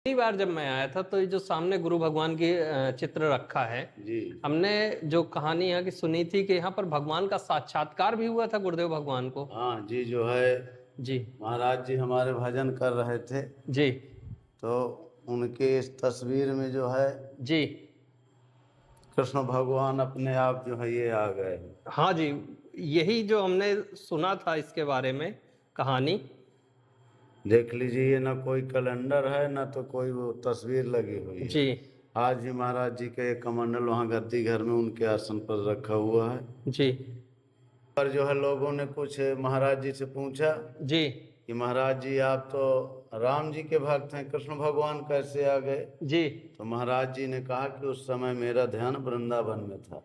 पहली बार जब मैं आया था तो ये जो सामने गुरु भगवान की चित्र रखा है जी। हमने जो कहानी यहाँ की सुनी थी कि यहाँ पर भगवान का साक्षात्कार भी हुआ था गुरुदेव भगवान को। हाँ जी, जो है जी महाराज जी हमारे भजन कर रहे थे जी तो उनके इस तस्वीर में जो है जी कृष्ण भगवान अपने आप जो है ये आ गए। हाँ जी, यही जो हमने सुना था इसके बारे में कहानी। देख लीजिए, ये ना कोई कैलेंडर है ना तो कोई वो तस्वीर लगी हुई है। जी आज ही महाराज जी का एक कमंडल वहाँ गद्दी घर में उनके आसन पर रखा हुआ है। जी पर जो है लोगों ने कुछ महाराज जी से पूछा जी कि महाराज जी आप तो राम जी के भक्त हैं, कृष्ण भगवान कैसे आ गए? जी तो महाराज जी ने कहा कि उस समय मेरा ध्यान वृंदावन में था।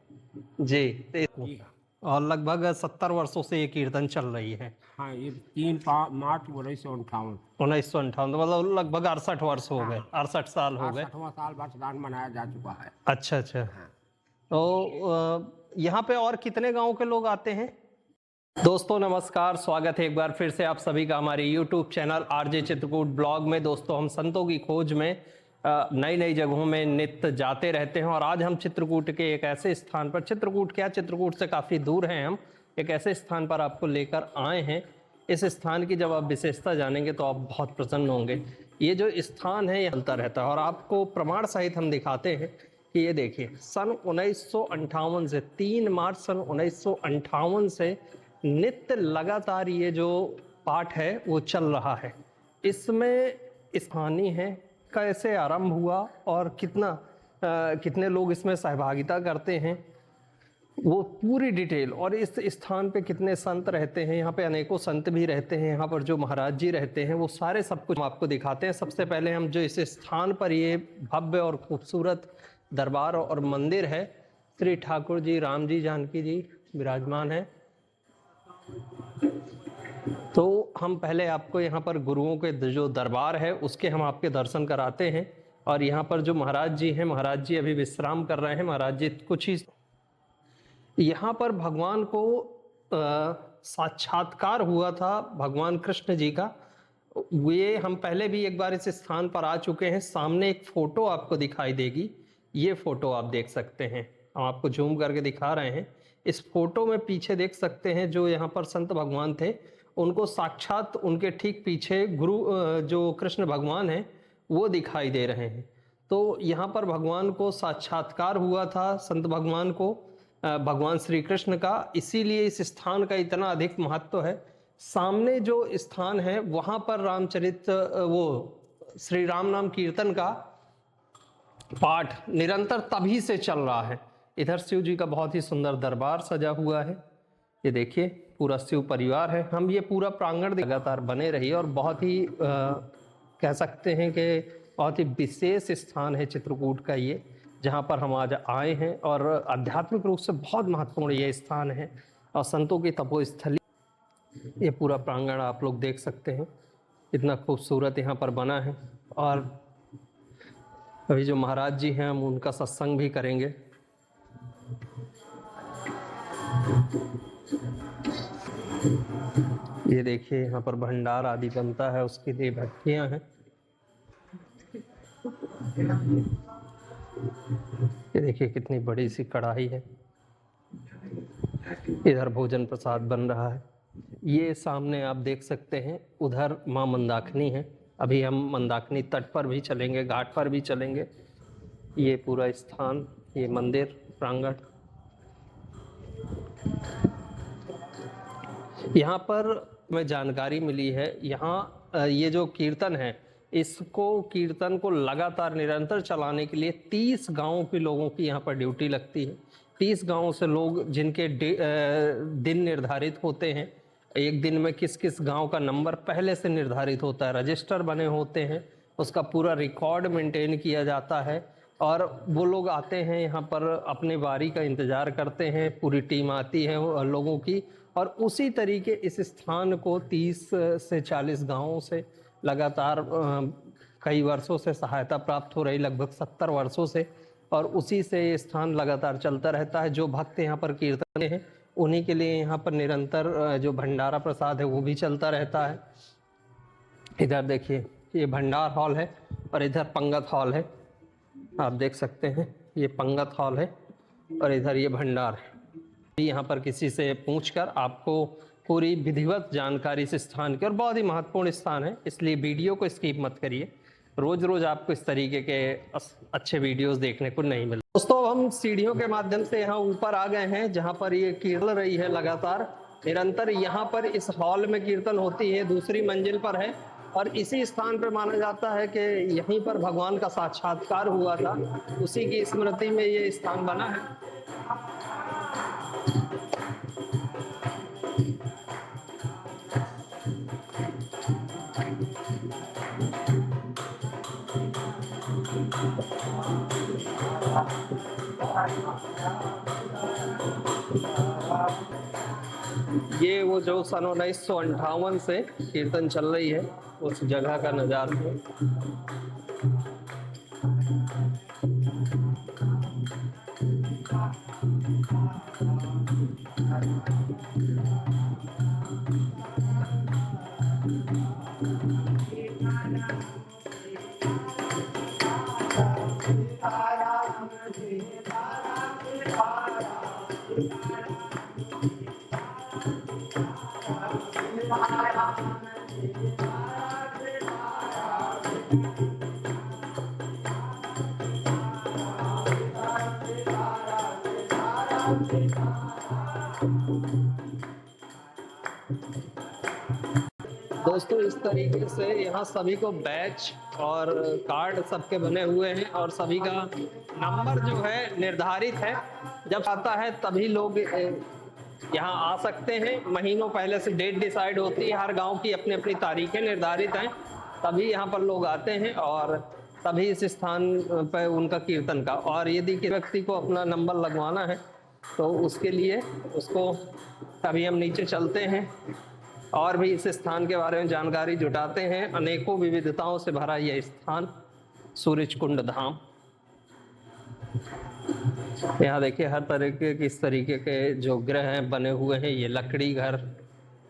जी और लगभग 70 वर्षों से ये कीर्तन चल रही है। हाँ, ये 3 मार्च 1958 1958 मतलब लगभग 68 वर्ष हो गए, 68 साल हो गए। 60वां साल वर्षगांठ मनाया जा चुका है। अच्छा अच्छा। तो यहाँ पे और कितने गांव के लोग आते हैं? दोस्तों नमस्कार, स्वागत है एक बार फिर से आप सभी का हमारे YouTube channel RJ Chitrakoot blog में। दोस्तों हम संतों की खोज में नई नई जगहों में नित्य जाते रहते हैं और आज हम चित्रकूट के एक ऐसे स्थान पर, चित्रकूट क्या, चित्रकूट से काफ़ी दूर हैं हम, एक ऐसे स्थान पर आपको लेकर आए हैं। इस स्थान की जब आप विशेषता जानेंगे तो आप बहुत प्रसन्न होंगे। ये जो स्थान है ये चलता रहता है और आपको प्रमाण सहित हम दिखाते हैं कि ये देखिए सन 1958 से 3 मार्च सन 1958 से नित्य लगातार ये जो पाठ है वो चल रहा है। इसमें कहानी है कैसे आरंभ हुआ और कितने लोग इसमें सहभागिता करते हैं, वो पूरी डिटेल, और इस स्थान पे कितने संत रहते हैं, यहाँ पे अनेकों संत भी रहते हैं, यहाँ पर जो महाराज जी रहते हैं वो सारे सब कुछ हम आपको दिखाते हैं। सबसे पहले हम जो इस स्थान पर ये भव्य और खूबसूरत दरबार और मंदिर है, श्री ठाकुर जी, राम जी, जानकी जी विराजमान है। तो हम पहले आपको यहाँ पर गुरुओं के जो दरबार है उसके हम आपके दर्शन कराते हैं। और यहाँ पर जो महाराज जी हैं, महाराज जी अभी विश्राम कर रहे हैं। महाराज जी कुछ ही यहाँ पर भगवान को साक्षात्कार हुआ था भगवान कृष्ण जी का। ये हम पहले भी एक बार इस स्थान पर आ चुके हैं। सामने एक फोटो आपको दिखाई देगी, ये फोटो आप देख सकते हैं, हम आपको जूम करके दिखा रहे हैं। इस फोटो में पीछे देख सकते हैं जो यहाँ पर संत भगवान थे, उनको साक्षात उनके ठीक पीछे गुरु जो कृष्ण भगवान हैं वो दिखाई दे रहे हैं। तो यहाँ पर भगवान को साक्षात्कार हुआ था, संत भगवान को, भगवान श्री कृष्ण का, इसीलिए इस स्थान का इतना अधिक महत्व है। सामने जो स्थान है वहाँ पर रामचरित वो श्री राम नाम कीर्तन का पाठ निरंतर तभी से चल रहा है। इधर शिव जी का बहुत ही सुंदर दरबार सजा हुआ है, ये देखिए पूरा शिव परिवार है। हम ये पूरा प्रांगण लगातार बने रही और बहुत ही कह सकते हैं कि बहुत ही विशेष स्थान है चित्रकूट का ये, जहाँ पर हम आज आए हैं और आध्यात्मिक रूप से बहुत महत्वपूर्ण ये स्थान है और संतों की तपोस्थली। ये पूरा प्रांगण आप लोग देख सकते हैं, इतना खूबसूरत यहाँ पर बना है। और अभी जो महाराज जी हैं हम उनका सत्संग भी करेंगे। ये देखिए यहाँ पर भंडार आदि बनता है, उसके लिए भट्टियां हैं। ये देखिए कितनी बड़ी सी कढ़ाई है, इधर भोजन प्रसाद बन रहा है। ये सामने आप देख सकते हैं, उधर माँ मंदाकिनी है। अभी हम मंदाकिनी तट पर भी चलेंगे, घाट पर भी चलेंगे। ये पूरा स्थान, ये मंदिर प्रांगण, यहाँ पर मैं जानकारी मिली है, यहाँ ये जो कीर्तन है इसको कीर्तन को लगातार निरंतर चलाने के लिए 30 गांवों के लोगों की यहाँ पर ड्यूटी लगती है। 30 गांवों से लोग जिनके दिन निर्धारित होते हैं, एक दिन में किस किस गांव का नंबर पहले से निर्धारित होता है, रजिस्टर बने होते हैं, उसका पूरा रिकॉर्ड मेंटेन किया जाता है और वो लोग आते हैं यहाँ पर अपने बारी का इंतज़ार करते हैं। पूरी टीम आती है लोगों की और उसी तरीके इस स्थान को 30 से 40 गांवों से लगातार कई वर्षों से सहायता प्राप्त हो रही, लगभग 70 वर्षों से, और उसी से ये स्थान लगातार चलता रहता है। जो भक्त यहाँ पर कीर्तन हैं उन्हीं के लिए यहाँ पर निरंतर जो भंडारा प्रसाद है वो भी चलता रहता है। इधर देखिए ये भंडार हॉल है और इधर पंगत हॉल है। आप देख सकते हैं ये पंगत हॉल है और इधर ये भंडार है। यहाँ पर किसी से पूछकर आपको पूरी विधिवत जानकारी इस स्थान की, और बहुत ही महत्वपूर्ण स्थान है, इसलिए वीडियो को स्किप मत करिए। रोज रोज आपको इस तरीके के अच्छे वीडियोस देखने को नहीं मिलते। दोस्तों हम सीढ़ियों के माध्यम से यहाँ ऊपर आ गए हैं जहाँ पर ये कीर्तन रही है लगातार निरंतर। यहाँ पर इस हॉल में कीर्तन होती है, दूसरी मंजिल पर है और इसी स्थान पर माना जाता है कि यहीं पर भगवान का साक्षात्कार हुआ था, उसी की स्मृति में ये स्थान बना है। ये वो जो सन 1958 से कीर्तन चल रही है उस जगह का नजारा है। दोस्तों इस तरीके से यहाँ सभी को बैच और कार्ड सबके बने हुए हैं और सभी का नंबर जो है निर्धारित है। जब आता है तभी लोग यहाँ आ सकते हैं। महीनों पहले से डेट डिसाइड होती है, हर गांव की अपनी अपनी तारीखें निर्धारित हैं, तभी यहाँ पर लोग आते हैं और तभी इस स्थान पर उनका कीर्तन का। और यदि किसी व्यक्ति को अपना नंबर लगवाना है तो उसके लिए उसको अभी हम नीचे चलते हैं और भी इस स्थान के बारे में जानकारी जुटाते हैं। अनेकों विविधताओं से भरा यह स्थान सूरज कुंड धाम। यहाँ देखिए हर तरह के किस तरीके के जो ग्रह हैं बने हुए हैं। ये लकड़ी घर,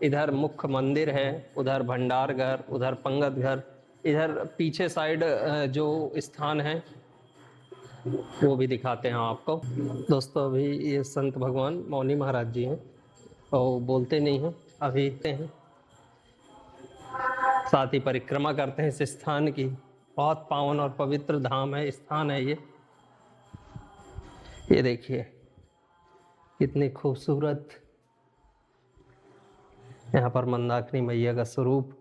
इधर मुख्य मंदिर है, उधर भंडार घर, उधर पंगत घर, इधर पीछे साइड जो स्थान है वो भी दिखाते हैं आपको। दोस्तों अभी ये संत भगवान मौनी महाराज जी हैं और बोलते नहीं हैं, अभी हैं, साथ ही परिक्रमा करते हैं इस स्थान की। बहुत पावन और पवित्र धाम है, स्थान है ये देखिए कितनी खूबसूरत यहाँ पर मंदाकिनी मैया का स्वरूप।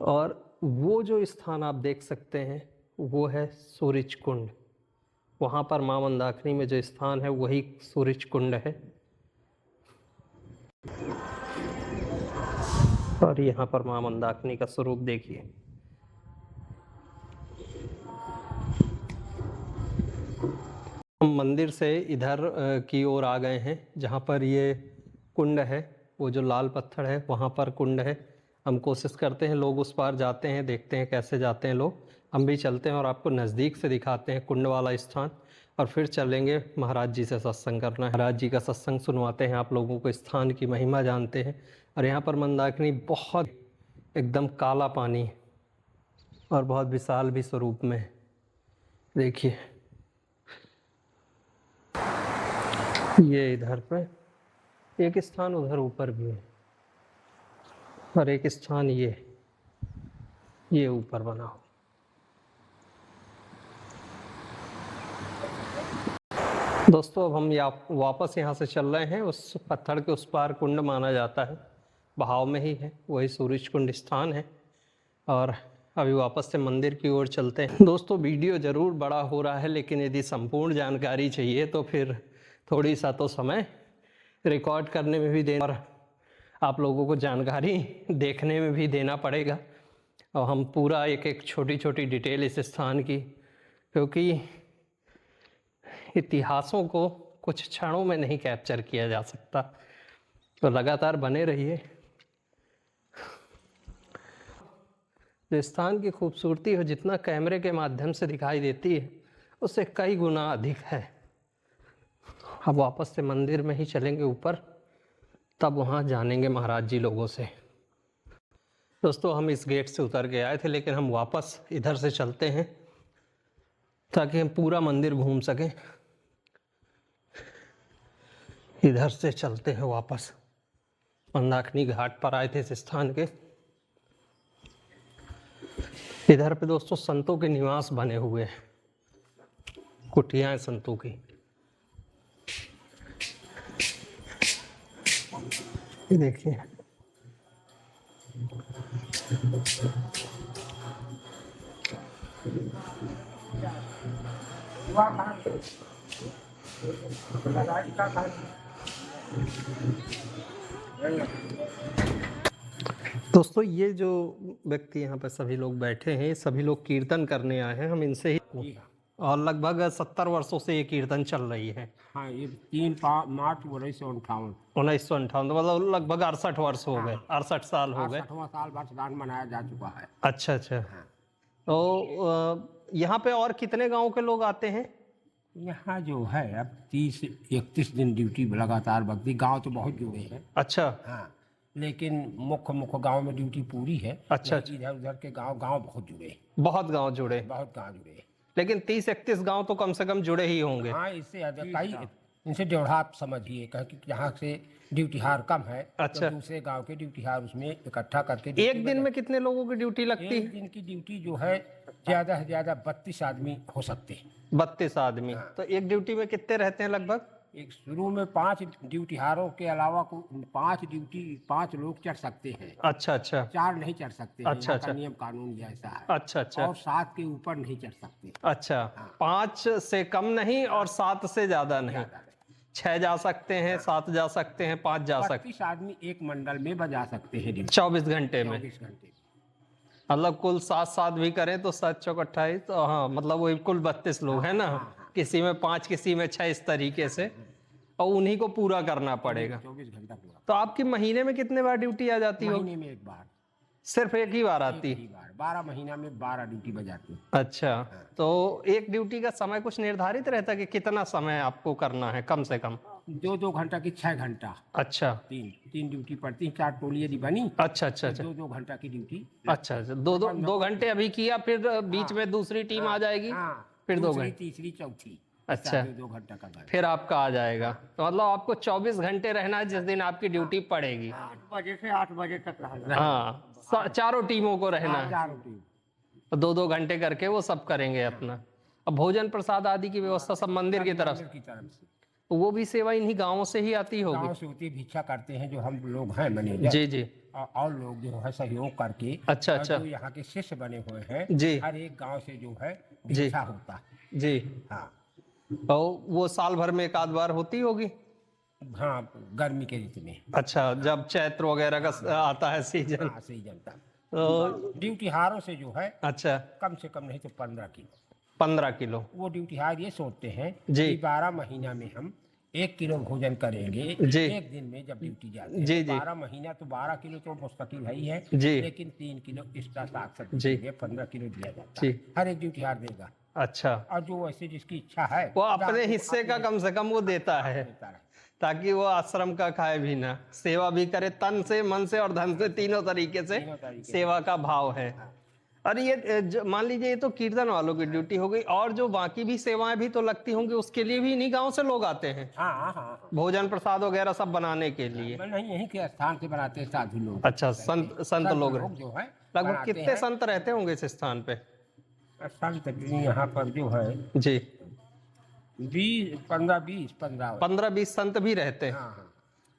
और वो जो स्थान आप देख सकते हैं वो है सूरज कुंड। वहाँ पर माँ मंदाकिनी में जो स्थान है वही सूरज कुंड है। और यहाँ पर माँ मंदाकिनी का स्वरूप देखिए। हम मंदिर से इधर की ओर आ गए हैं जहाँ पर ये कुंड है, वो जो लाल पत्थर है वहाँ पर कुंड है। हम कोशिश करते हैं, लोग उस पार जाते हैं, देखते हैं कैसे जाते हैं लोग। हम भी चलते हैं और आपको नज़दीक से दिखाते हैं कुंड वाला स्थान और फिर चलेंगे महाराज जी से सत्संग करना है। महाराज जी का सत्संग सुनवाते हैं आप लोगों को, स्थान की महिमा जानते हैं। और यहाँ पर मंदाकिनी बहुत एकदम काला पानी और बहुत विशाल भी स्वरूप में देखिए। ये इधर पे एक स्थान, उधर ऊपर भी है और एक स्थान ये ऊपर बना हो। दोस्तों अब हम वापस यहाँ से चल रहे हैं। उस पत्थर के उस पार कुंड माना जाता है, बहाव में ही है, वही सूरज कुंड स्थान है। और अभी वापस से मंदिर की ओर चलते हैं। दोस्तों वीडियो ज़रूर बड़ा हो रहा है, लेकिन यदि संपूर्ण जानकारी चाहिए तो फिर थोड़ी सा तो समय रिकॉर्ड करने में भी देना और आप लोगों को जानकारी देखने में भी देना पड़ेगा। और हम पूरा एक एक छोटी छोटी डिटेल इस स्थान की, क्योंकि इतिहासों को कुछ क्षणों में नहीं कैप्चर किया जा सकता। तो लगातार बने रहिए। जो स्थान की खूबसूरती हो जितना कैमरे के माध्यम से दिखाई देती है उससे कई गुना अधिक है। अब वापस से मंदिर में ही चलेंगे ऊपर, तब वहाँ जानेंगे महाराज जी लोगों से। दोस्तों हम इस गेट से उतर के आए थे, लेकिन हम वापस इधर से चलते हैं ताकि हम पूरा मंदिर घूम सकें। इधर से चलते हैं वापस। मंदाकिनी घाट पर आए थे इस स्थान के। इधर पे दोस्तों संतों के निवास बने हुए हैं, कुटियाएं संतों की। ये देखिए, दोस्तों ये जो व्यक्ति यहाँ पे सभी लोग बैठे हैं, सभी लोग कीर्तन करने आए हैं। हम इनसे ही, जी हाँ। और लगभग 70 वर्षों से ये कीर्तन चल रही है। हाँ, ये मार्च 1958। 1958, मतलब लगभग 68 वर्ष हो गए, 68 साल हो गए। 68वां साल वर्षगांठ मनाया जा चुका है। अच्छा अच्छा। तो यहाँ पे और कितने गांव के लोग आते हैं? यहाँ जो है अब 30-31 दिन ड्यूटी लगातार बगती। गांव तो बहुत जुड़े हैं। अच्छा हाँ, लेकिन मुख्य गांव में ड्यूटी पूरी है। अच्छा लेकिन इधर उधर के गांव बहुत जुड़े हैं। बहुत गांव जुड़े, बहुत गांव जुड़े हैं। लेकिन 30-31 गांव तो कम से कम जुड़े ही होंगे। हाँ, इससे कई इनसे डेढ़ा आप समझिए कि जहाँ से ड्यूटीहार कम है, अच्छा। तो दूसरे गांव के ड्यूटीहार उसमें इकट्ठा करके एक दिन में कितने लोगों की ड्यूटी लगती एक है? दिन की ड्यूटी जो है ज्यादा से ज्यादा 32 आदमी हो सकते हैं। 32 आदमी। तो एक ड्यूटी में कितने रहते हैं लगभग? एक शुरू में 5 ड्यूटीहारों के अलावा 5 लोग चढ़ सकते हैं। अच्छा अच्छा 4 नहीं चढ़ सकते हैं। अच्छा, यहाँ का अच्छा। नियम कानून ही ऐसा है। अच्छा अच्छा और 7 के ऊपर नहीं चढ़ सकते। अच्छा। 5 से कम नहीं और 7 से ज्यादा नहीं। 6 जा सकते हैं, 7 जा सकते हैं, 5 जा सकते 32 आदमी एक मंडल में बजा सकते हैं हैं 24 घंटे में। 24 घंटे। मतलब कुल 7 भी करें तो 7 चौक 28, तो हाँ मतलब वही कुल 32 लोग हैं ना। किसी में 5, किसी में 6, इस तरीके से, और उन्हीं को पूरा करना पड़ेगा। 24 घंटा पूरा। तो आपकी महीने में कितने बार ड्यूटी आ जाती हो? महीने में एक बार। सिर्फ एक ही बार आती? एक ही बार। 12 महीना में 12 ड्यूटी बजाती है। अच्छा, तो एक ड्यूटी का समय कुछ निर्धारित रहता है कि कितना समय आपको करना है कम से कम? 2 घंटा की 6 घंटा। अच्छा 3 ड्यूटी पड़ती है। 4 टोली यदि बनी, अच्छा अच्छा अच्छा 2 घंटा की ड्यूटी। अच्छा अच्छा। दो घंटे अभी किया, फिर बीच में दूसरी टीम आ जाएगी, फिर 2 घंटे, तीसरी, चौथी। अच्छा। 2 घंटा का बाद। फिर आपका आ जाएगा। तो मतलब आपको 24 घंटे रहना है जिस दिन आपकी ड्यूटी पड़ेगी। 8 बजे से 8 बजे तक रहना। हाँ, चारों टीमों को रहना है। 4 टीम। तो 2 घंटे करके वो सब करेंगे अपना। अब भोजन प्रसाद आदि की व्यवस्था सब मंदिर की तरफ से, की तरफ से। तो वो भी सेवा इन्हीं गांवों से ही आती होगी? गाँव से होती भिक्षा करते हैं जो हम लोग हैं मैनेजर। जी जी। और लोग जो है सहयोग करके। अच्छा और अच्छा जो यहाँ के शिष्य बने हुए हैं, जी हर एक गांव से जो है जी। भिक्षा होता है। जी। हाँ तो वो साल भर में एक आध बार होती होगी? हाँ, गर्मी के ऋतु में। अच्छा, जब चैत्र वगैरह का आता है सीजन। हाँ, सही जनता। तो ड्यूटीहारों से जो है अच्छा, कम से कम नहीं तो 15 किलो। 15 किलो। वो ड्यूटीहार ये सोचते हैं जी। कि 12 महीना में हम 1 किलो भोजन करेंगे जी। एक दिन में जब ड्यूटी जाते जी, हैं। जी। 12 महीना तो 12 किलो तो मुस्तकिल है ही है। जी। लेकिन 3 किलो एक्स्ट्रा साग सब्जी जी। के लिए 15 किलो दिया जाता जी। है। हर एक ड्यूटीहार देगा। अच्छा, और जो ऐसे जिसकी इच्छा है वो अपने हिस्से का कम से कम वो देता है, देता है। ताकि वो आश्रम का खाए भी ना, सेवा भी करे तन से, मन से और धन से, तीनों तरीके से तीनों तरीके से। सेवा का भाव है। और ये मान लीजिए, ये तो कीर्तन वालों की ड्यूटी हो गई, और जो बाकी भी सेवाएं भी तो लगती होंगी, उसके लिए भी इन्हीं गांव से लोग आते हैं? हाँ हाँ हाँ। भोजन प्रसाद वगैरह सब बनाने के लिए? नहीं, यहीं के स्थान से बनाते हैं साधु लोग। अच्छा, संत लोग जो है लगभग बनाते कितने हैं। संत रहते होंगे इस स्थान पे? संत भी यहाँ पर जो है जी, 15-20 संत भी रहते हैं। हाँ हाँ।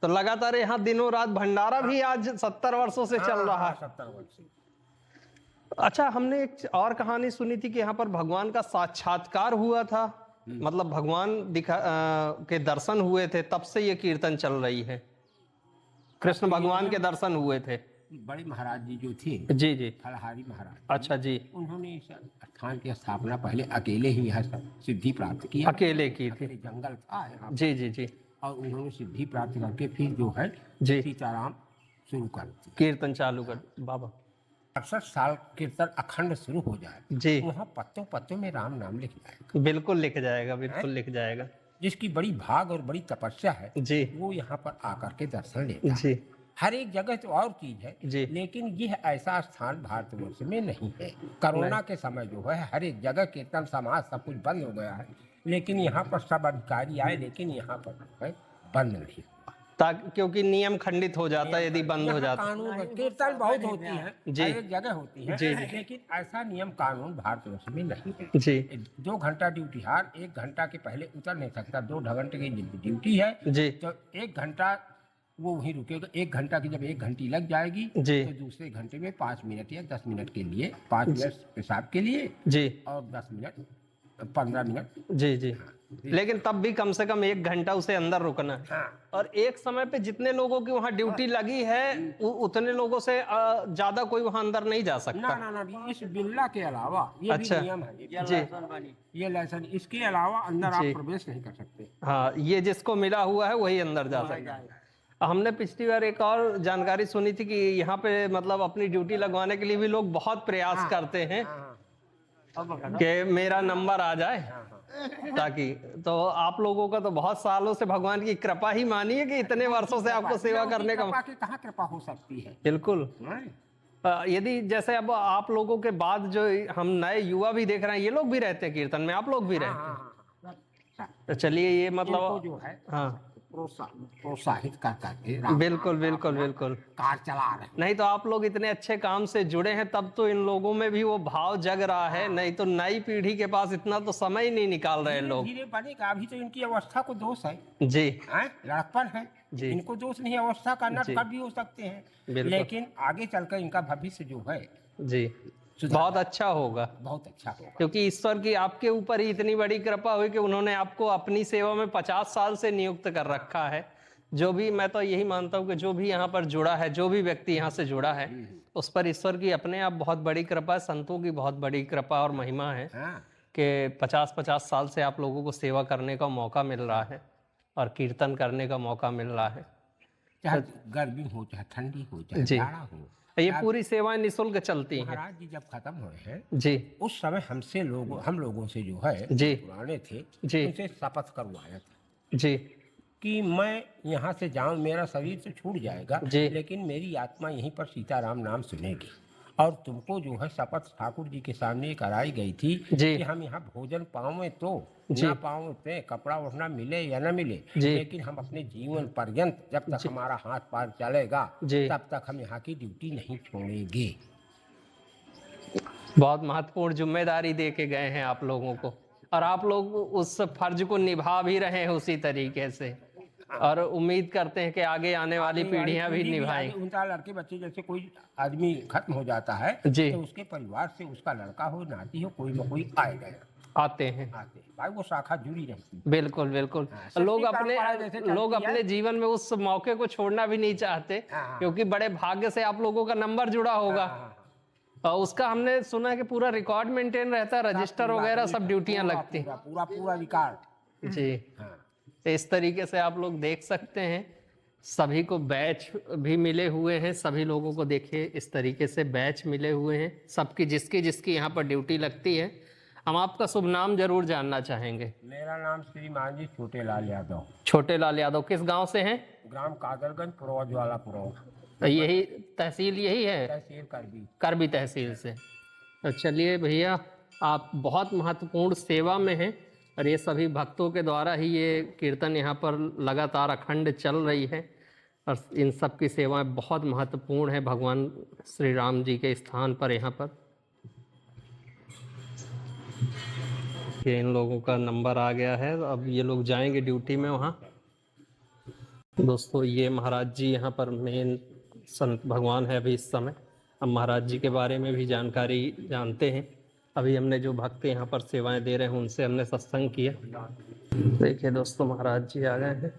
तो लगातार यहाँ दिनों रात भंडारा भी आज 70 वर्षों से चल रहा है। 70 वर्ष से। अच्छा, हमने एक और कहानी सुनी थी कि यहाँ पर भगवान का साक्षात्कार हुआ था, मतलब भगवान के दर्शन हुए थे, तब से ये कीर्तन चल रही है। कृष्ण भगवान के दर्शन हुए थे। बड़े महाराज जी जो थे, जी जी। फलहारी महाराज, अच्छा जी। उन्होंने इस स्थान की स्थापना पहले अकेले ही यहाँ सिद्धि प्राप्त किया। अकेले की थी? अकेले जंगल था यहाँ। जी जी जी। और उन्होंने सिद्धि प्राप्त करके फिर जो है जी। सीताराम शुरू कर दिया। कीर्तन चालू कर बाबा। 68 साल कीर्तन अखंड शुरू हो जाए जी। वहाँ पत्तों पत्तों में राम नाम लिख जाएगा। बिल्कुल लिख जाएगा, बिल्कुल लिख जाएगा। जिसकी बड़ी भाग और बड़ी तपस्या है, जी वो यहाँ पर आकर के दर्शन लेता है। जी। हर एक जगह तो और चीज है, जी। लेकिन यह ऐसा स्थान भारतवर्ष में नहीं है। कोरोना के समय जो है हर एक जगह कीर्तन समाज सब कुछ बंद हो गया है, लेकिन यहाँ पर सब अधिकारी आए, लेकिन यहाँ पर जो है बंद नहीं हुआ। ताकि क्योंकि नियम खंडित हो जाता है यदि बंद हो यहाँ जाता। कानून है, कीर्तन बहुत होती है, जी। हर एक जगह होती है, जी, जी। लेकिन ऐसा नियम कानून भारतवर्ष में नहीं है। जी 2 घंटा ड्यूटी हार 1 घंटा के पहले उतर नहीं सकता। 2 घंटे की ड्यूटी है जी तो 1 घंटा वो वहीं रुकेगा। 1 घंटा की जब 1 घंटी लग जाएगी जी तो दूसरे घंटे में 5 मिनट या 10 मिनट के लिए, 5 मिनट पेशाब के लिए जी और 10 मिनट 15 मिनट। जी जी। लेकिन तब भी कम से कम 1 घंटा उसे अंदर रुकना है। हाँ, और एक समय पे जितने लोगों की वहाँ ड्यूटी लगी है उतने लोगों से ज्यादा कोई वहाँ अंदर नहीं जा ना सकता। ना ना, इस बिल्ला के अलावा ये अच्छा। भी नियम है। जी ये लाइसेंस, इसके अलावा अंदर आप जी। प्रवेश नहीं कर सकते। हाँ, ये जिसको मिला हुआ है वही अंदर जा सकता है। हमने पिछली बार एक और जानकारी सुनी थी कि यहाँ पे मतलब अपनी ड्यूटी लगवाने के लिए भी लोग बहुत प्रयास करते हैं कि मेरा नंबर आ जाए, ताकि तो आप लोगों का तो बहुत सालों से भगवान की कृपा ही मानिए कि इतने वर्षों से आपको सेवा करने का। कृपा की कहाँ कृपा हो सकती है। बिल्कुल। यदि जैसे अब आप लोगों के बाद जो हम नए युवा भी देख रहे हैं, ये लोग भी रहते हैं कीर्तन में, आप लोग भी रहते हैं, तो चलिए ये इनको मतलब जो है हाँ प्रोत्साहित कर करके बिल्कुल बिल्कुल बिल्कुल। कार चला रहे हैं। नहीं तो आप लोग इतने अच्छे काम से जुड़े हैं तब तो इन लोगों में भी वो भाव जग रहा है, नहीं तो नई पीढ़ी के पास इतना तो समय ही नहीं निकाल रहे लोग। धीरे बनेगा। अभी तो इनकी अवस्था को दोष है, जी लड़कपन है जी। इनको दोष नहीं है। अवस्था का नट जी। कट भी हो सकते हैं, बिल्कुल। लेकिन आगे चलकर इनका भविष्य जो है जी सुधार बहुत अच्छा होगा, बहुत अच्छा होगा। क्योंकि ईश्वर की आपके ऊपर ही इतनी बड़ी कृपा हुई कि उन्होंने आपको अपनी सेवा में 50 साल से नियुक्त कर रखा है। जो भी, मैं तो यही मानता हूँ कि जो भी यहाँ पर जुड़ा है, जो भी व्यक्ति यहाँ से जुड़ा है, उस पर ईश्वर की अपने आप बहुत बड़ी कृपा है, संतों की बहुत बड़ी कृपा और महिमा है हाँ, कि 50-50 साल से आप लोगों को सेवा करने का मौका मिल रहा है और कीर्तन करने का मौका मिल रहा है। चाहे गर्मी हो, चाहे ठंडी हो, चाहे जी। जाड़ा हो। ये पूरी सेवाएं निःशुल्क चलती हैं। महाराज जी जब खत्म हुए हैं जी उस समय हम लोगों से जो है जी। पुराने थे, जी। उनसे शपथ करवाया था जी कि मैं यहाँ से जाऊँ, मेरा शरीर तो छूट जाएगा, जी। लेकिन मेरी आत्मा यहीं पर सीताराम नाम सुनेगी। और तुमको जो है शपथ ठाकुर जी के सामने कराई गई थी जी। कि हम यहाँ भोजन पावे तो जी। ना पावे तो, कपड़ा ओढ़ना मिले या न मिले, जी। लेकिन हम अपने जीवन पर्यंत जब तक हमारा हाथ पार चलेगा जी। तब तक हम यहाँ की ड्यूटी नहीं छोड़ेंगे। बहुत महत्वपूर्ण जिम्मेदारी दे के गए हैं आप लोगों को, और आप लोग उस फर्ज को निभा भी रहे हैं उसी तरीके से, और उम्मीद करते हैं कि आगे आने वाली पीढ़ियां भी निभाएं। उनका लड़के बच्चे, जैसे कोई आदमी खत्म हो जाता है जी। तो उसके परिवार से उसका लड़का हो, नाती हो, कोई न कोई आएगा, आते हैं। आते हैं। भाई वो शाखा जुड़ी रहती बिल्कुल बिल्कुल। हाँ, लोग सच्ची परंपरा जैसे अपने चलती लोग है। अपने जीवन में उस मौके को छोड़ना भी नहीं चाहते, हाँ। क्योंकि बड़े भाग्य से आप लोगों का नंबर जुड़ा होगा। और उसका हमने सुना है कि पूरा रिकॉर्ड मेंटेन रहता है, रजिस्टर वगैरह सब ड्यूटियां लगती। पूरा रिकॉर्ड। जी हाँ। तो इस तरीके से आप लोग देख सकते हैं, सभी को बैच भी मिले हुए हैं। सभी लोगों को देखिए इस तरीके से बैच मिले हुए हैं, सबकी जिसकी जिसकी यहाँ पर ड्यूटी लगती है। हम आपका शुभ नाम जरूर जानना चाहेंगे। मेरा नाम श्रीमान जी छोटे लाल यादव, छोटे लाल यादव। किस गांव से हैं? ग्राम कादरगंज, पुरवा ज्वालापुर, तो यही तहसील यही है, तहसील करबी। करबी तहसील से। तो चलिए भैया, आप बहुत महत्वपूर्ण सेवा में हैं, और ये सभी भक्तों के द्वारा ही ये कीर्तन यहाँ पर लगातार अखंड चल रही है, और इन सब की सेवाएं बहुत महत्वपूर्ण है भगवान श्री राम जी के स्थान पर। यहाँ पर ये इन लोगों का नंबर आ गया है, अब ये लोग जाएंगे ड्यूटी में वहाँ। दोस्तों ये महाराज जी यहाँ पर मेन संत भगवान है अभी इस समय। हम महाराज जी के बारे में भी जानकारी जानते हैं। अभी हमने जो भक्त यहाँ पर सेवाएं दे रहे हैं उनसे हमने सत्संग किया। देखिए दोस्तों, महाराज जी आ गए हैं।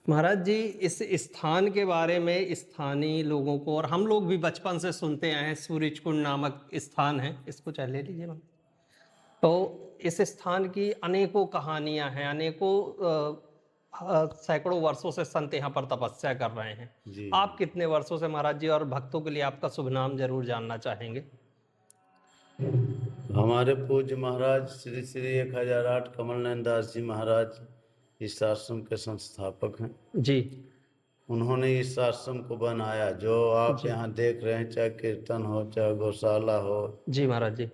महाराज जी, इस स्थान के बारे में स्थानीय लोगों को, और हम लोग भी बचपन से सुनते आए हैं, सूरजकुंड नामक स्थान है, इसको चाहे ले लीजिए। तो इस स्थान की अनेकों कहानियां हैं, अनेकों सैकड़ों वर्षों से संत यहाँ पर तपस्या कर रहे हैं। जी। आप कितने वर्षों से महाराज जी, और भक्तों के लिए आपका शुभ नाम जरूर जानना चाहेंगे। हमारे पूज्य महाराज श्री श्री 1008 कमल नयन दास जी महाराज इस आश्रम के संस्थापक हैं। जी उन्होंने इस आश्रम को बनाया जो आप जी यहाँ देख रहे हैं, चाहे कीर्तन हो, चाहे गौशाला हो, जी महाराज जी।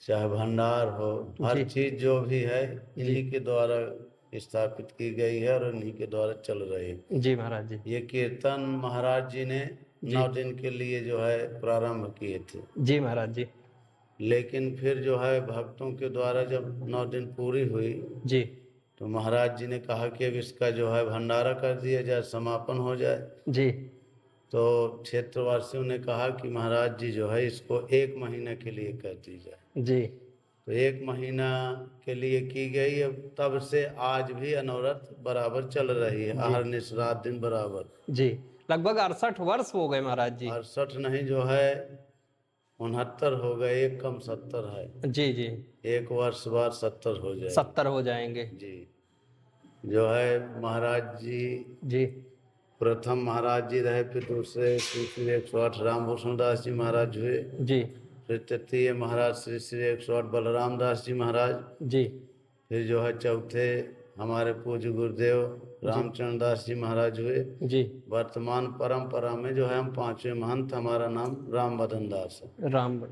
चाहे भंडार हो, हर जी चीज जो भी है जी इन्हीं के द्वारा स्थापित की गई है और इन्हीं के द्वारा चल रही है। जी महाराज जी। ये कीर्तन महाराज जी ने जी 9 दिन के लिए जो है प्रारंभ किए थे, जी महाराज जी। लेकिन फिर जो है भक्तों के द्वारा जब 9 दिन पूरी हुई जी तो महाराज जी ने कहा कि अब इसका जो है भंडारा कर दिया जाए, समापन हो जाए। जी तो क्षेत्रवासियों ने कहा कि महाराज जी जो है इसको 1 महीने के लिए कर दी जाए। जी तो 1 महीना के लिए की गई। अब तब से आज भी अनवरत बराबर चल रही है, जी आहर निशरात दिन बराबर। जी। लगभग 68 वर्ष हो गए महाराज जी। 68 नहीं, जो है 69 हो गए, एक कम 70 है। जी जी। 1 वर्ष बाद 70 हो जाए। 70 हो जाएंगे। जी। जो है महाराज जी, जी प्रथम महाराज जी रहे, फिर दूसरे श्री 108 रामभूषण दास जी महाराज हुए, जी फिर तृतीय महाराज श्री श्री 108 बलराम दास जी महाराज, जी फिर जो है चौथे हमारे पूज्य गुरुदेव रामचंद्र दास जी महाराज हुए। जी। वर्तमान परंपरा में जो है हम 5वें महंत, हमारा नाम राम बदन दास है। राम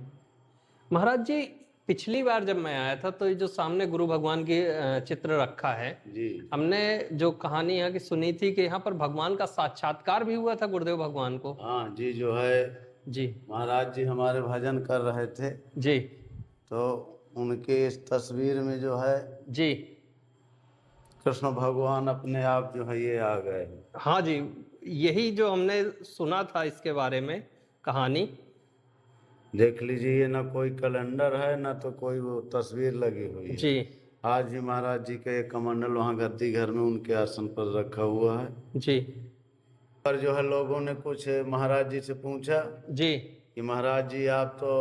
महाराज जी, पिछली बार जब मैं आया था तो ये जो सामने गुरु भगवान की चित्र रखा है, जी हमने जो कहानी यहाँ की सुनी थी कि यहाँ पर भगवान का साक्षात्कार भी हुआ था गुरुदेव भगवान को। हाँ जी। जो है जी महाराज जी हमारे भजन कर रहे थे जी तो उनके इस तस्वीर में जो है जी। कृष्ण भगवान अपने आप जो है ये आ गए। हाँ जी, यही जो हमने सुना था इसके बारे में कहानी। देख लीजिए, ये ना कोई कैलेंडर है ना तो कोई वो तस्वीर लगी हुई है। जी आज ही महाराज जी का एक कमंडल वहाँ गद्दी घर में उनके आसन पर रखा हुआ है। जी पर जो है लोगों ने कुछ महाराज जी से पूछा जी कि महाराज जी आप तो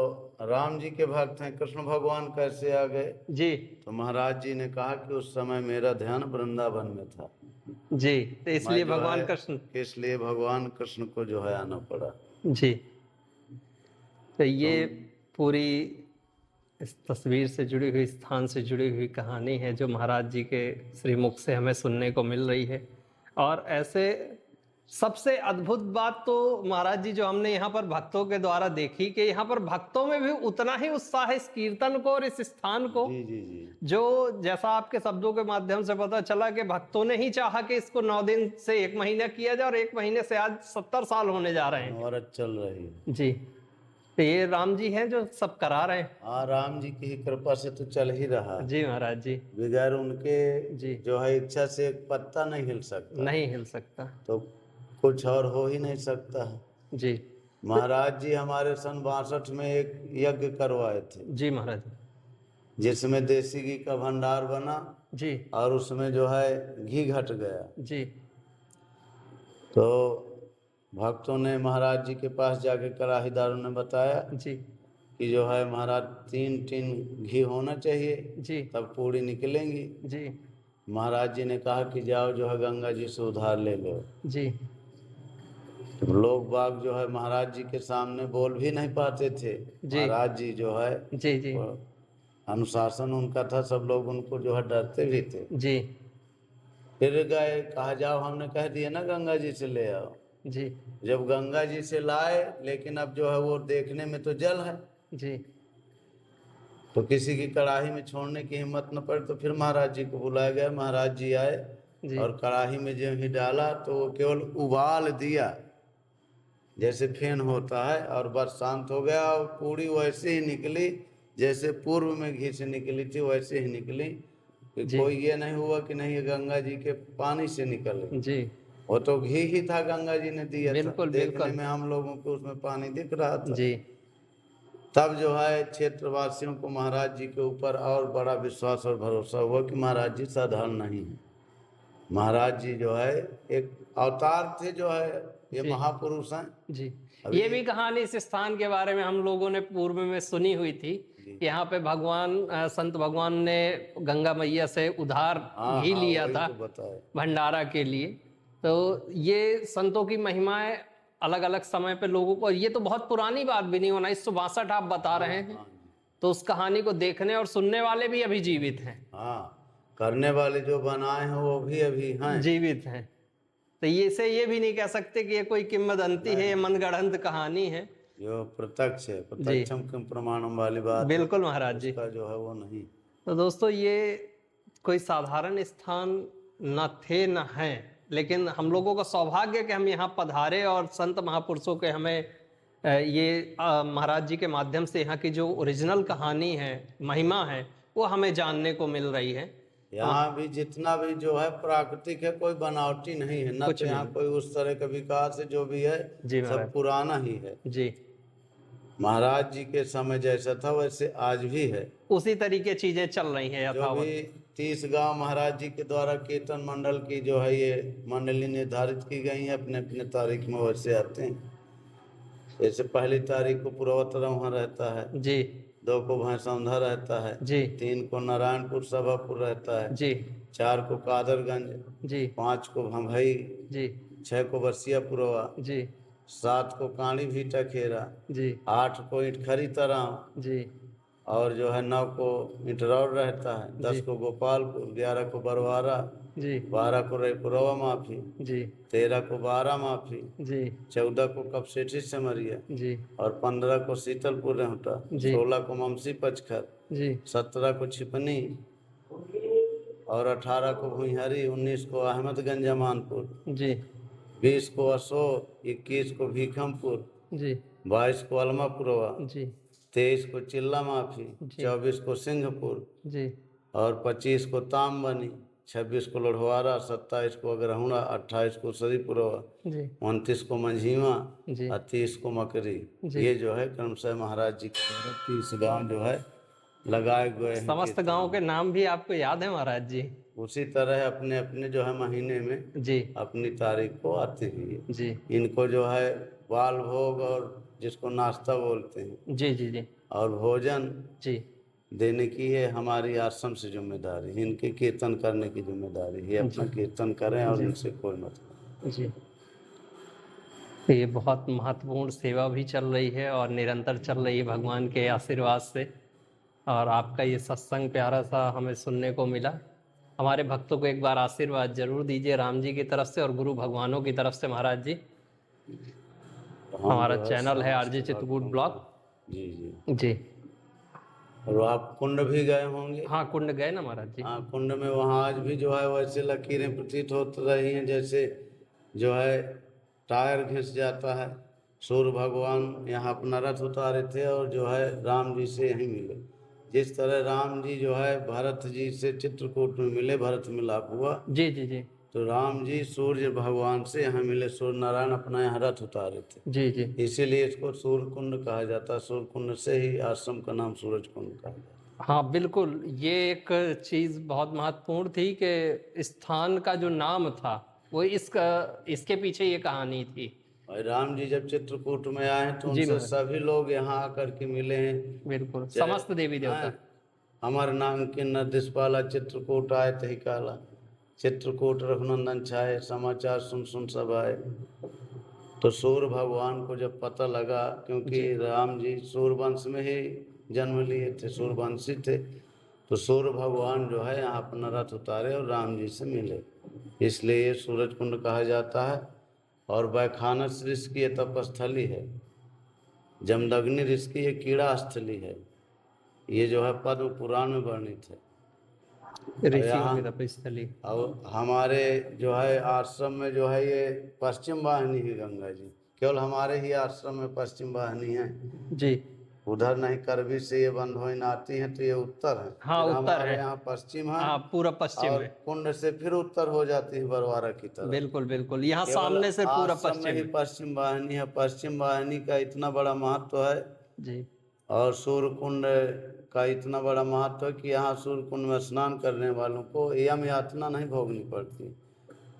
राम जी के भक्त हैं, कृष्ण भगवान कैसे आ गए? जी तो महाराज जी ने कहा कि उस समय मेरा ध्यान वृंदावन में था, जी, तो इसलिए मैं जो भगवान है कृष्ण। इसलिए भगवान कृष्ण को जो है आना पड़ा। जी, तो ये पूरी इस तस्वीर से जुड़ी हुई, स्थान से जुड़ी हुई कहानी है जो महाराज जी के श्रीमुख से हमें सुनने को मिल रही है। और ऐसे सबसे अद्भुत बात तो महाराज जी जो हमने यहाँ पर भक्तों के द्वारा देखी कि यहाँ पर भक्तों में भी उतना ही उत्साह है इस कीर्तन को और इस स्थान को। जी जी जी। जो जैसा आपके शब्दों के माध्यम से पता चला कि भक्तों ने ही चाहा कि इसको 9 दिन से 1 महीना किया जाए और 1 महीने से आज 70 साल होने जा रहे हैं। औरत चल रही है। जी, तो ये राम जी हैं जो सब करा रहे हैं। हाँ, राम जी की ही कृपा से तो चल ही रहा है। जी महाराज जी। बगैर उनके जी जो है इच्छा से एक पत्ता नहीं हिल सकता, नहीं हिल सकता। तो कुछ और हो ही नहीं सकता है। जी महाराज जी हमारे सन 62 में एक यज्ञ करवाए थे जी महाराज जिसमें देसी घी का भंडार बना जी और उसमें जो है घी घट गया। जी तो भक्तों ने महाराज जी के पास जाके कड़ाहीदारों ने बताया जी कि जो है महाराज 3 टिन घी होना चाहिए जी तब पूरी निकलेंगी। जी महाराज जी ने कहा कि जाओ जो है गंगा जी से उधार ले लो। जी तो लोग बाग जो है महाराज जी के सामने बोल भी नहीं पाते थे। जी। महाराज जी जो है जी जी वो अनुशासन उनका था, सब लोग उनको जो है डरते भी थे। जी फिर गए, कहा जाओ, हमने कह दिया ना गंगा जी से ले आओ। जी जब गंगा जी से लाए, लेकिन अब जो है वो देखने में तो जल है, जी तो किसी की कड़ाही में छोड़ने की हिम्मत न पड़ी। तो फिर महाराज जी को बुलाया गया। महाराज जी आए जी और कड़ाही में जो ही डाला तो वो केवल उबाल दिया जैसे फेन होता है और बस शांत हो गया। और पूरी वैसे ही निकली जैसे पूर्व में घी से निकली थी, वैसे ही निकली। कि जी। कोई ये नहीं हुआ कि नहीं ये गंगा जी के पानी से निकले, जी वो तो घी ही था, गंगा जी ने दिया था। बिल्कुल, देखने बिल्कुल। में हम लोगों को उसमें पानी दिख रहा था। जी तब जो है क्षेत्रवासियों को महाराज जी के ऊपर और बड़ा विश्वास और भरोसा हुआ कि महाराज जी साधारण नहीं है। महाराज जी जो है एक अवतार थे, जो है ये जी। महापुरुष हैं। जी, अभी- ये भी कहानी इस स्थान के बारे में हम लोगों ने पूर्व में सुनी हुई थी। यहाँ पे भगवान संत भगवान ने गंगा मैया से उधार हाँ, घी हाँ, लिया वही था तो बताए। भंडारा के लिए। तो ये संतों की महिमाएं अलग अलग समय पे लोगों को, ये तो बहुत पुरानी बात भी नहीं, 1962 आप बता रहे हैं, हाँ, तो उस कहानी को देखने और सुनने वाले भी अभी जीवित हैं। हाँ, करने वाले जो बनाए हैं वो भी अभी हैं। जीवित हैं। तो ये से ये भी नहीं कह सकते कि ये कोई किंवदंती है, ये मनगढ़ंत कहानी है। जो प्रत्यक्ष है, प्रत्यक्षम किम प्रमाणम वाली बात, बिल्कुल महाराज जी। उसका जो है वो नहीं। तो दोस्तों ये कोई साधारण स्थान न थे न हैं, लेकिन हम लोगों का सौभाग्य कि हम यहाँ पधारे और संत महापुरुषों के हमें ये महाराज जी के माध्यम से यहाँ की जो ओरिजिनल कहानी है, महिमा है, वो हमें जानने को मिल रही है। यहाँ भी जितना भी जो है प्राकृतिक है, कोई बनावटी नहीं है, न तो यहाँ कोई उस तरह का विकास है, जो भी है जी सब महाराज पुराना ही है। जी। महाराज जी के समय जैसा था वैसे आज भी है। उसी तरीके चीजें चल रही हैं जो यथावत। भी 30 गांव महाराज जी के द्वारा कीर्तन मंडल की जो है ये मंडली निर्धारित की गई है, अपने अपने तारीख में वैसे आते हैं। जैसे पहली तारीख को पुरवतरा वहाँ रहता है, जी 2 को भैंसौंधा रहता है, जी 3 को नारायणपुर सभापुर रहता है, जी 4 को कादरगंज, जी 5 को भंभई, जी 6 को बरसियापुरवा, जी 7 को काणी भीटा खेरा, जी 8 को इटखरी तराव, जी और जो है 9 को इटरौर रहता है, 10 को गोपालपुर, 11 को बरवारा, जी 12 को रैपुरवा माफी, जी 13 को बारा माफी, जी 14 को कपसेठी समरिया, जी और 15 को शीतलपुर रेहटा, जी। 16 को ममसी पचखर, जी 17 को छिपनी, और 18 को भुइहरी, 19 को अहमदगंज जमानपुर, जी 20 को अशोक, 21 को भीखमपुर, जी 22 को अलमापुरवा, जी 23 को चिल्ला माफी, जी। 24 को सिंहपुर, जी और 25 को तामबनी, 26 को लोढ़वारा, 27 को अग्रहुणा, 28 को सरीपुरवा, जी 29 को मंझीवा, जी और 30 को मकरी। जी। ये जो है क्रमशः महाराज जी के 30 गांव जो है लगाए गए हैं समस्त कीर्तन गांव के नाम भी आपको याद है महाराज जी? उसी तरह अपने अपने जो है महीने में जी अपनी तारीख को आते ही है। जी इनको जो है बाल भोग और जिसको नाश्ता बोलते हैं जी जी जी और भोजन जी देने की है हमारी आश्रम से जिम्मेदारी, इनके कीर्तन करने की जिम्मेदारी है। अपना कीर्तन करें और इनसे कोई मतलब। जी। तो ये बहुत महत्वपूर्ण सेवा भी चल रही है और निरंतर चल रही है भगवान के आशीर्वाद से। और आपका ये सत्संग प्यारा सा हमें सुनने को मिला। हमारे भक्तों को एक बार आशीर्वाद जरूर दीजिए राम जी की तरफ से और गुरु भगवानों की तरफ से महाराज जी। तो हम हमारा जो है चैनल है समस्त आरजे चित्रकूट भक्तों ब्लॉग। को- जी जी। जी और आप कुंड भी गए होंगे? हाँ कुंड गए ना महाराज जी। हाँ, कुंड में वहाँ आज भी जो है वैसे लकीरें प्रतीत हो रही हैं जैसे जो है टायर घिस जाता है। सूर्य भगवान यहाँ अपना रथ उतारे थे और जो है राम जी से यहीं मिले। जिस तरह राम जी जो है भरत जी से चित्रकूट में मिले, भरत मिलाप हुआ, जी जी जी तो राम जी सूर्य भगवान से यहाँ मिले। सूर्य नारायण अपना यहाँ रथ उतारे थे, जी जी इसीलिए इसको सूर्य कुंड कहा जाता है। सूर्य कुंड से ही आश्रम का नाम सूरज कुंड कहा जाता है। हाँ बिल्कुल। ये एक चीज़ बहुत महत्वपूर्ण थी कि स्थान का जो नाम था वो इसके पीछे ये कहानी थी। और राम जी जब चित्रकूट में आए हैं तो जी उनसे महाराज। सभी लोग यहाँ आकर के मिले हैं। बिल्कुल समस्त देवी देवता। हाँ, अमर नाम के नदिसपाला चित्रकूट आए तही काला, चित्रकूट रघुनंदन छाए, समाचार सुन सुन सब आए। तो सूर्य भगवान को जब पता लगा, क्योंकि राम जी सूर्य वंश में ही जन्म लिए थे, सूर्यवंशी थे, तो सूर्य भगवान जो है यहाँ अपना रथ उतारे और राम जी से मिले, इसलिए ये सूरज कुंड कहा जाता है। और वैखानस ऋषि की ये तपस्थली है, जमदग्नि ऋषि की ये कीड़ा स्थली है। ये जो है पद्म पुराण में वर्णित है। ऋषियों की तपस्थली। और हमारे जो है आश्रम में जो है ये पश्चिम वाहिनी है गंगा जी, केवल हमारे ही आश्रम में पश्चिम वाहिनी है। जी उधर नहीं, करवी से ये बंद हो आती है तो ये उत्तर है। हाँ, फिर उत्तर हमारे है। यहाँ पश्चिम है। हाँ पूरा पश्चिम और है। कुंड से फिर उत्तर हो जाती है बरवारा की तरफ। बिल्कुल बिल्कुल। यहाँ केवल सामने से पूरा आश्रम में पश्चिम ही है। पश्चिम वाहिनी है। पश्चिम वाहिनी का इतना बड़ा महत्व है जी और सूर्य कुंड का इतना बड़ा महत्व है कि यहाँ सूर्य कुंड में स्नान करने वालों को यम यातना नहीं भोगनी पड़ती।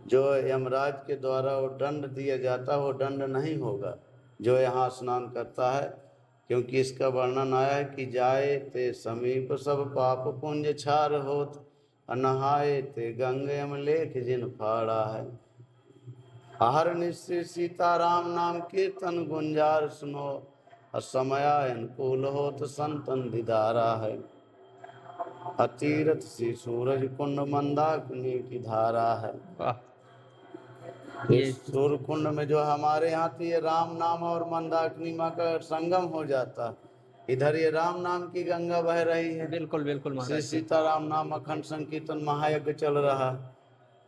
जो यमराज के द्वारा वो दंड दिया जाता वो दंड नहीं होगा जो यहाँ स्नान करता है, क्योंकि इसका वर्णन आया है कि जाए ते समीप सब पाप पुंज छार होत, नहाए ते गंगे अमलेख जिन फाड़ा है। हर निश्चय सीताराम नाम कीर्तन गुंजार सुनो, समया अनुकूल होत संतन दिदारा है। अतीरथ सी सूरज कुंड मंदाकिनी की धारा है। वाह। ये इस सूर्य कुंड में जो हमारे यहाँ तो ये राम नाम और मंदाकिनी माँ का संगम हो जाता, इधर ये राम नाम की गंगा बह रही है। बिल्कुल बिल्कुल श्री महाराज जी। सीताराम नाम अखंड संकीर्तन महायज्ञ चल रहा,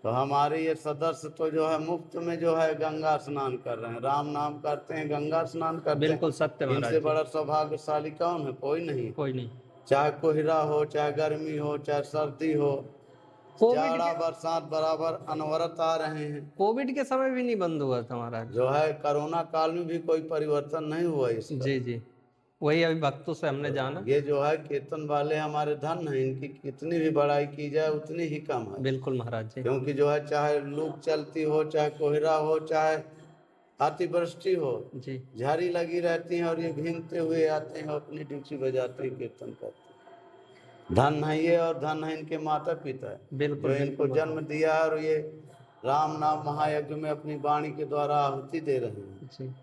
तो हमारे ये सदस्य तो जो है मुफ्त में जो है गंगा स्नान कर रहे हैं, राम नाम करते हैं, गंगा स्नान करते हैं। बिल्कुल सत्य महाराज इनसे जी। बड़ा सौभाग्यशाली कौन है? कोई नहीं। कोई नहीं। चाहे कोहरा हो, चाहे गर्मी हो, चाहे सर्दी हो, कोविड जाड़ा के बरसात बराबर अनवरत आ रहे हैं। कोविड के समय भी नहीं बंद हुआ था महाराज। जो है कोरोना काल में भी कोई परिवर्तन नहीं हुआ इसका। जी जी, वही अभी भक्तों से हमने जाना। ये जो है कीर्तन वाले हमारे धन है, इनकी कितनी भी बड़ाई की जाए उतनी ही कम है। बिल्कुल महाराज जी। क्योंकि जो है चाहे लू चलती हो, चाहे कोहरा हो, चाहे अतिवृष्टि हो, जी झाड़ी लगी रहती है और ये भींगते हुए आते हैं, अपनी ड्यूटी बजाते हैं, कीर्तन करते हैं। धन है ये, और धन है इनके माता पिता जो बिल्कुल इनको बिल्कुल जन्म दिया है, और ये राम नाम महायज्ञ में अपनी वाणी के द्वारा आहुति दे रहे हैं। जी।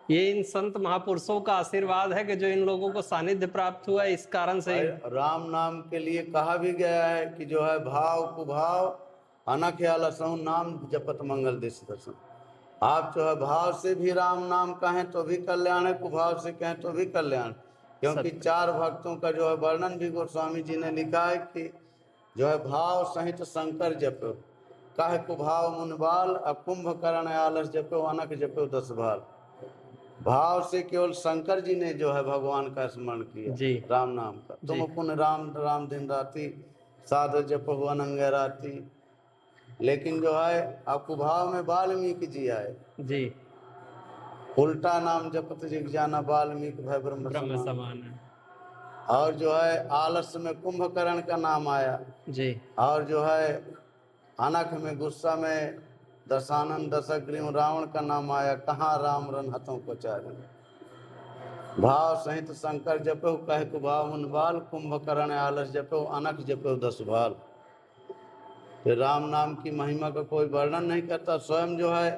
ये इन संत महापुरुषों का आशीर्वाद है कि जो इन लोगों को सानिध्य प्राप्त हुआ है, इस कारण से और राम नाम के लिए कहा भी गया है कि जो है भाव कुभाव अनख आलसहु नाम जपत मंगल दिश दर्शन। आप जो है भाव से भी राम नाम कहें तो भी कल्याण है, कुभाव से कहें तो भी कल्याण। क्योंकि सत्य। चार भक्तों का जो है वर्णन भी गोस्वामी जी ने लिखा है कि जो है भाव सहित शंकर जपो, कह कुभाव मुनबाल, कुंभकर्ण आलस जपो, अनख जपो 10 बार। भाव से केवल शंकर जी ने जो है भगवान का स्मरण किया जी राम नाम का। तुम जी। पुण्य राम राम दिन राति, साध जपो अनंग राति। लेकिन जो है आपको भाव में वाल्मीकि जी आए, जी उल्टा नाम जपत जिग जाना, वाल्मीकि भय ब्रह्म ब्रह्म समान। समान है। और जो है आलस में कुंभकर्ण का नाम आया, जी और जो है अनख में गुस्सा में दशानन दशग्रीव रावण का नाम आया, कहाँ राम रन हथों को चारे। भाव सहित शंकर जपो, कह कुभाव मुनबाल, कुंभकर्ण आलस जपो, अनख जपो 10 बाल। फिर राम नाम की महिमा का कोई वर्णन नहीं करता। स्वयं जो है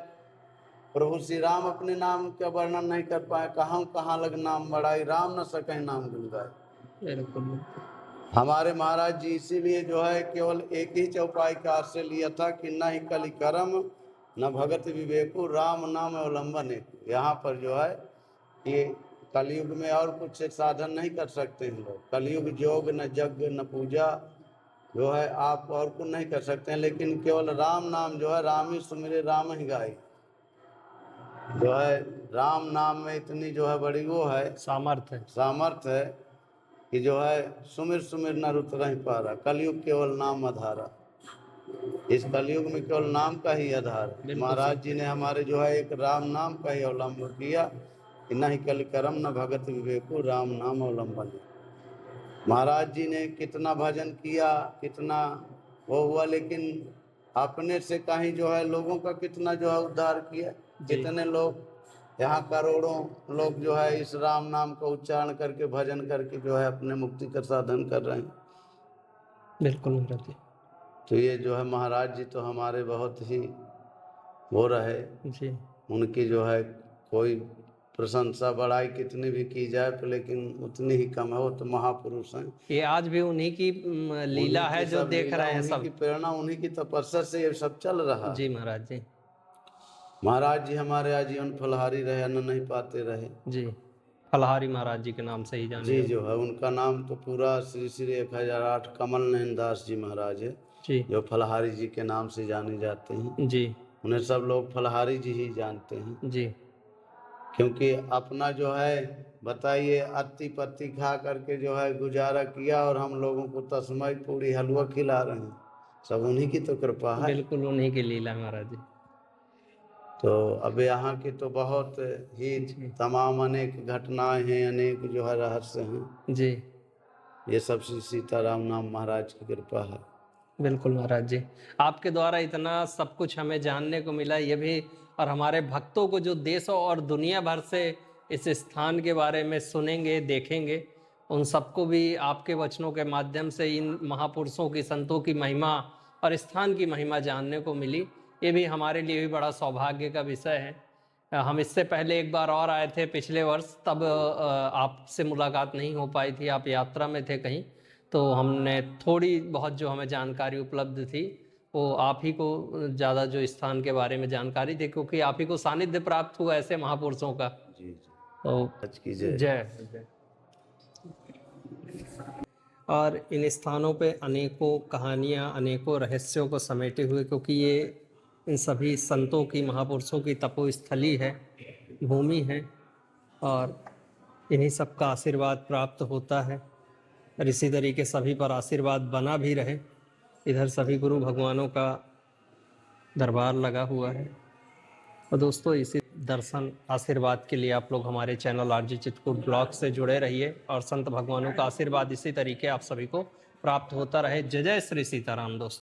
प्रभु श्री राम अपने नाम का वर्णन नहीं कर पाए, कहाँ लग नाम बढ़ाई, राम न सके नाम गुण गाए। बिल्कुल। हमारे महाराज जी इसीलिए जो है केवल एक ही चौपाई का आश्रय लिया था कि न ही कलि करम न भगत विवेकु, राम नाम अवलंबन एक। यहाँ पर जो है ये कलयुग में और कुछ साधन नहीं कर सकते हैं लोग। कलयुग योग न यज्ञ न पूजा जो है आप और कुछ नहीं कर सकते हैं, लेकिन केवल राम नाम जो है, राम ही सुमिरे राम ही गाए। जो है राम नाम में इतनी जो है बड़ी वो है सामर्थ्य है कि जो है सुमिर सुमिर न रुत नहीं पा रहा। कलयुग केवल नाम आधारा, इस कलयुग में केवल नाम का ही आधार है। महाराज जी ने हमारे जो है एक राम नाम का ही अवलंबन किया कि न ही कलि करम न भगत विवेकु, राम नाम अवलंबन। महाराज जी ने कितना भजन किया, कितना वो हुआ, लेकिन अपने से कहीं जो है लोगों का कितना जो है उद्धार किया। कितने लोग यहाँ करोड़ों लोग जो है इस राम नाम का उच्चारण करके भजन करके जो है अपने मुक्ति का साधन कर रहे हैं। बिल्कुल महाराज जी। तो ये जो है महाराज जी तो हमारे बहुत ही वो रहे जी उनकी जो है कोई प्रशंसा बड़ाई कितनी भी की जाए तो लेकिन उतनी ही कम है। वो तो महापुरुष हैं। ये आज भी उन्हीं की लीला उन्हीं है की जो सब देख लीला, रहे हैं उन्हीं सब। की प्रेरणा, उन्हीं की तपस्या से ये सब चल रहा है। जी महाराज जी। महाराज जी हमारे आजीवन फलहारी रहे, अन्न नहीं पाते रहे। जी फलहारी महाराज जी के नाम से ही जाने जी जाते। जो है उनका नाम तो पूरा श्री श्री 1008 कमल नयन दास जी महाराज है, जी जो फलहारी जी के नाम से जाने जाते हैं। जी उन्हें सब लोग फलहारी जी ही जानते हैं। जी क्योंकि अपना जो है बताइए अत्ती पत्ती खा करके जो है गुजारा किया, और हम लोगों को तस्मई पूरी हलवा खिला रहे हैं। सब उन्हीं की तो कृपा है। बिल्कुल उन्हीं की लीला है महाराज जी। तो अब यहाँ की तो बहुत ही तमाम अनेक घटनाएं हैं, अनेक जो है रहस्य हैं। जी ये सब श्री सीताराम नाम महाराज की कृपा है। बिल्कुल महाराज जी। आपके द्वारा इतना सब कुछ हमें जानने को मिला, ये भी, और हमारे भक्तों को जो देशों और दुनिया भर से इस स्थान के बारे में सुनेंगे देखेंगे, उन सबको भी आपके वचनों के माध्यम से इन महापुरुषों की, संतों की महिमा और स्थान की महिमा जानने को मिली। ये भी हमारे लिए भी बड़ा सौभाग्य का विषय है। हम इससे पहले एक बार और आए थे पिछले वर्ष, तब आपसे मुलाकात नहीं हो पाई थी, आप यात्रा में थे कहीं, तो हमने थोड़ी बहुत जो हमें जानकारी उपलब्ध थी वो आप ही को ज़्यादा जो स्थान के बारे में जानकारी दे, क्योंकि आप ही को सानिध्य प्राप्त हुआ ऐसे महापुरुषों का। जी जी। तो आज की जय। जय। और इन स्थानों पे अनेकों कहानियाँ, अनेकों रहस्यों को समेटे हुए, क्योंकि ये इन सभी संतों की, महापुरुषों की तपोस्थली है, भूमि है, और इन्हीं सब का आशीर्वाद प्राप्त होता है। और इसी तरीके सभी पर आशीर्वाद बना भी रहे। इधर सभी गुरु भगवानों का दरबार लगा हुआ है। और दोस्तों, इसी दर्शन आशीर्वाद के लिए आप लोग हमारे चैनल आरजे चित्रकूट ब्लॉग से जुड़े रहिए, और संत भगवानों का आशीर्वाद इसी तरीके आप सभी को प्राप्त होता रहे। जय जय श्री सीताराम दोस्तों।